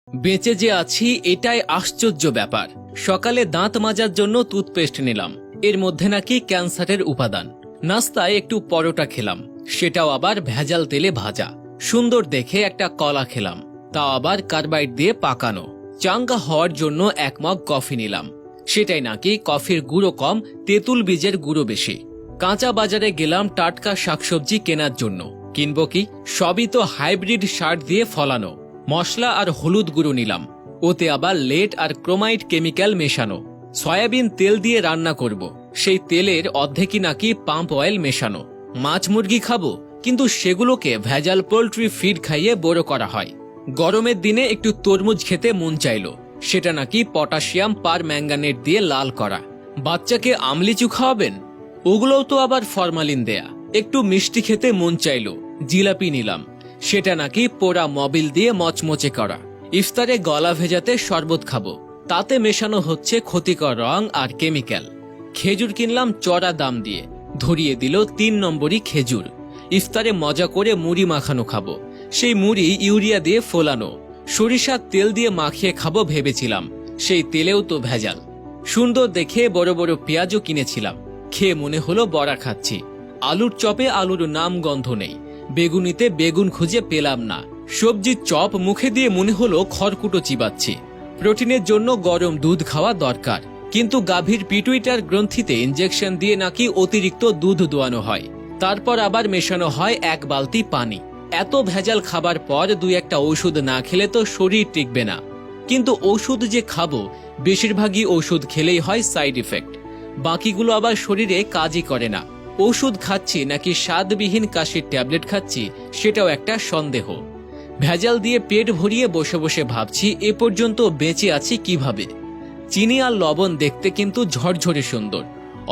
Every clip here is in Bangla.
বেঁচে যে আছি এটাই আশ্চর্য ব্যাপার। সকালে দাঁত মাজার জন্য টুথপেস্ট নিলাম, এর মধ্যে নাকি ক্যান্সারের উপাদান। নাস্তায় একটু পরোটা খেলাম, সেটাও আবার ভেজাল তেলে ভাজা। সুন্দর দেখে একটা কলা খেলাম, তাও আবার কার্বাইড দিয়ে পাকানো। চাঙ্গা হওয়ার জন্য 1 মগ কফি নিলাম, সেটাই নাকি কফির গুঁড়ো কম, তেঁতুল বীজের গুঁড়ো বেশি। কাঁচা বাজারে গেলাম টাটকা শাকসবজি কেনার জন্য, কিনবো কি? সবই তো হাইব্রিড সার দিয়ে ফলানো। মশলা আর হলুদ গুঁড়ো নিলাম, ওতে আবার লেড আর ক্রোমাইড কেমিক্যাল মেশানো। সয়াবিন তেল দিয়ে রান্না করব, সেই তেলের অর্ধেকই নাকি পাম্প অয়েল মেশানো। মাছ মুরগি খাবো, কিন্তু সেগুলোকে ভেজাল পোল্ট্রি ফিড খাইয়ে বড় করা হয়। গরমের দিনে একটু তরমুজ খেতে মন চাইলো, সেটা নাকি পটাশিয়াম পার ম্যাঙ্গানেট দিয়ে লাল করা। বাচ্চাকে আমলিচু খাওয়াবেন, ওগুলোও তো আবার ফরমালিন দেয়া। একটু মিষ্টি খেতে মন চাইলো, জিলাপি নিলাম, সেটা নাকি পোড়া মবিল দিয়ে মচমচে করা। ইফতারে গলা ভেজাতে শরবত খাবো, তাতে মেশানো হচ্ছে ক্ষতিকর রং আর কেমিক্যাল। খেজুর কিনলাম চড়া দাম দিয়ে, ধরিয়ে দিল 3 নম্বরই খেজুর। ইফতারে মজা করে মুড়ি মাখানো খাবো, সেই মুড়ি ইউরিয়া দিয়ে ফোলানো। সরিষার তেল দিয়ে মাখিয়ে খাবো ভেবেছিলাম, সেই তেলেও তো ভেজাল। সুন্দর দেখে বড় বড় পেঁয়াজও কিনেছিলাম, খেয়ে মনে হলো বড়া খাচ্ছি। আলুর চপে আলুর নাম গন্ধ নেই, বেগুনিতে বেগুন খুঁজে পেলাম না। সবজির চপ মুখে দিয়ে মনে হলো খড়কুটো চিবাচ্ছি। প্রোটিনের জন্য গরম দুধ খাওয়া দরকার, কিন্তু গাভীর পিটুইটার গ্রন্থিতে ইনজেকশন দিয়ে নাকি অতিরিক্ত দুধ দোয়ানো হয়, তারপর আবার মেশানো হয় 1 বালতি পানি। এত ভেজাল খাবার পর 2-1টা ওষুধ না খেলে তো শরীর টিকবে না। কিন্তু ওষুধ যে খাবো, বেশিরভাগই ওষুধ খেলেই হয় সাইড ইফেক্ট, বাকিগুলো আবার শরীরে কাজই করে না। ওষুধ খাচ্ছি নাকি স্বাদবিহীন কাশির ট্যাবলেট খাচ্ছি, সেটাও একটা সন্দেহ। ভেজাল দিয়ে পেট ভরিয়ে বসে বসে ভাবছি এ পর্যন্ত বেঁচে আছি কিভাবে। চিনি আর লবণ দেখতে কিন্তু ঝরঝরে সুন্দর,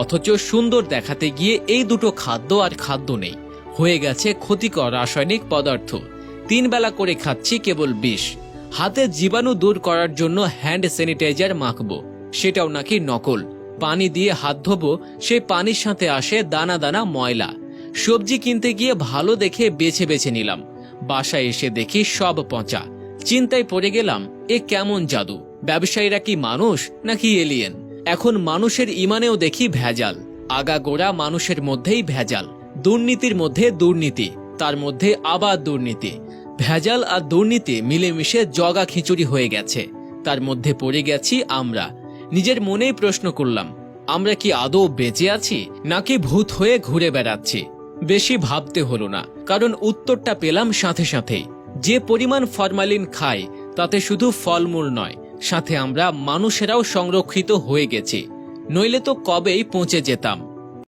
অথচ সুন্দর দেখাতে গিয়ে এই দুটো খাদ্য আর খাদ্য নেই, হয়ে গেছে ক্ষতিকর রাসায়নিক পদার্থ। 3 বেলা করে খাচ্ছি কেবল বিষ। হাতের জীবাণু দূর করার জন্য হ্যান্ড স্যানিটাইজার মাখবো, সেটাও নাকি নকল। পানি দিয়ে হাত ধোবো, সেই পানির সাথে আসে দানা দানা ময়লা। সবজি কিনতে গিয়ে ভালো দেখে বেছে বেছে নিলাম, বাসায় এসে দেখি সব পচা। চিন্তায় পড়ে গেলাম, এ কেমন জাদু? ব্যবসায়ীরা কি মানুষ নাকি এলিয়েন? এখন মানুষের ইমানেও দেখি ভেজাল, আগাগোড়া মানুষের মধ্যেই ভেজাল। দুর্নীতির মধ্যে দুর্নীতি, তার মধ্যে আবার দুর্নীতি। ভেজাল আর দুর্নীতি মিলেমিশে জগা খিচুড়ি হয়ে গেছে, তার মধ্যে পড়ে গেছি আমরা। নিজের মনেই প্রশ্ন করলাম, আমরা কি আদৌ বেঁচে আছি নাকি ভূত হয়ে ঘুরে বেড়াচ্ছি? বেশি ভাবতে হলো না, কারণ উত্তরটা পেলাম সাথে সাথেই। যে পরিমাণ ফরমালিন খাই, তাতে শুধু ফলমূল নয়, সাথে আমরা মানুষেরাও সংরক্ষিত হয়ে গেছি, নইলে তো কবেই পচে যেতাম।